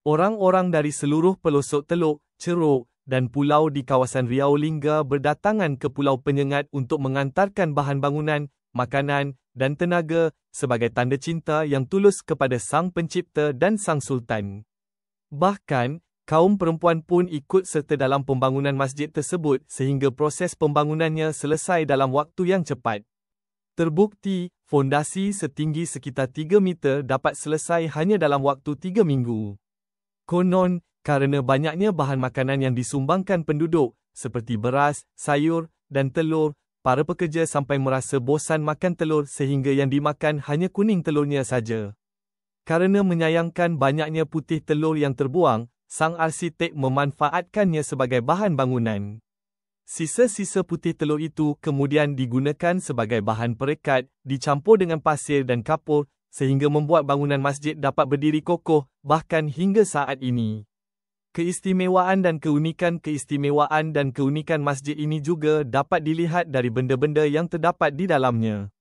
Orang-orang dari seluruh pelosok Teluk, Ceruk, dan pulau di kawasan Riau Lingga berdatangan ke Pulau Penyengat untuk mengantarkan bahan bangunan, makanan, dan tenaga sebagai tanda cinta yang tulus kepada Sang Pencipta dan Sang Sultan. Bahkan, kaum perempuan pun ikut serta dalam pembangunan masjid tersebut sehingga proses pembangunannya selesai dalam waktu yang cepat. Terbukti, fondasi setinggi sekitar 3 meter dapat selesai hanya dalam waktu 3 minggu. Konon, kerana banyaknya bahan makanan yang disumbangkan penduduk, seperti beras, sayur, dan telur, para pekerja sampai merasa bosan makan telur sehingga yang dimakan hanya kuning telurnya saja. Kerana menyayangkan banyaknya putih telur yang terbuang, sang arsitek memanfaatkannya sebagai bahan bangunan. Sisa-sisa putih telur itu kemudian digunakan sebagai bahan perekat, dicampur dengan pasir dan kapur, sehingga membuat bangunan masjid dapat berdiri kokoh, bahkan hingga saat ini. Keistimewaan dan keunikan masjid ini juga dapat dilihat dari benda-benda yang terdapat di dalamnya.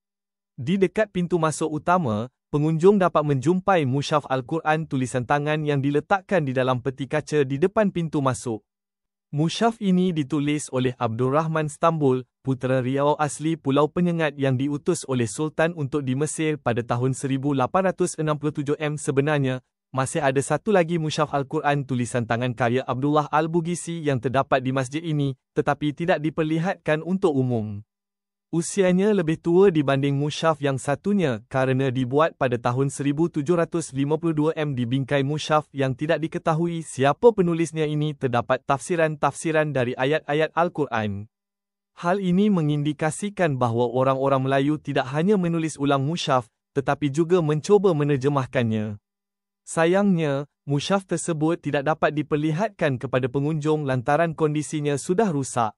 Di dekat pintu masuk utama, pengunjung dapat menjumpai mushaf Al-Quran tulisan tangan yang diletakkan di dalam peti kaca di depan pintu masuk. Mushaf ini ditulis oleh Abdul Rahman Stambul, putera Riau asli Pulau Penyengat yang diutus oleh Sultan untuk di Mesir pada tahun 1867. Sebenarnya, masih ada satu lagi mushaf Al-Quran tulisan tangan karya Abdullah Al-Bugisi yang terdapat di masjid ini, tetapi tidak diperlihatkan untuk umum. Usianya lebih tua dibanding mushaf yang satunya kerana dibuat pada tahun 1752. Di bingkai mushaf yang tidak diketahui siapa penulisnya ini terdapat tafsiran-tafsiran dari ayat-ayat Al-Quran. Hal ini mengindikasikan bahawa orang-orang Melayu tidak hanya menulis ulang mushaf, tetapi juga mencuba menerjemahkannya. Sayangnya, mushaf tersebut tidak dapat diperlihatkan kepada pengunjung lantaran kondisinya sudah rusak.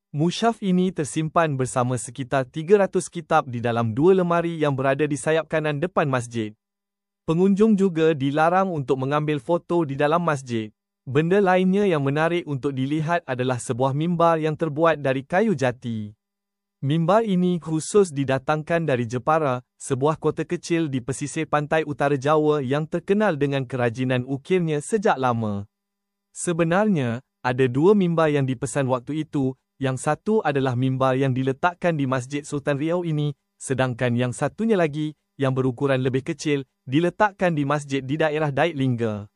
Mushaf ini tersimpan bersama sekitar 300 kitab di dalam 2 lemari yang berada di sayap kanan depan masjid. Pengunjung juga dilarang untuk mengambil foto di dalam masjid. Benda lainnya yang menarik untuk dilihat adalah sebuah mimbar yang terbuat dari kayu jati. Mimbar ini khusus didatangkan dari Jepara, sebuah kota kecil di pesisir pantai utara Jawa yang terkenal dengan kerajinan ukirnya sejak lama. Sebenarnya, ada 2 mimbar yang dipesan waktu itu. Yang satu adalah mimbar yang diletakkan di Masjid Sultan Riau ini, sedangkan yang satunya lagi, yang berukuran lebih kecil, diletakkan di masjid di daerah Daik Lingga.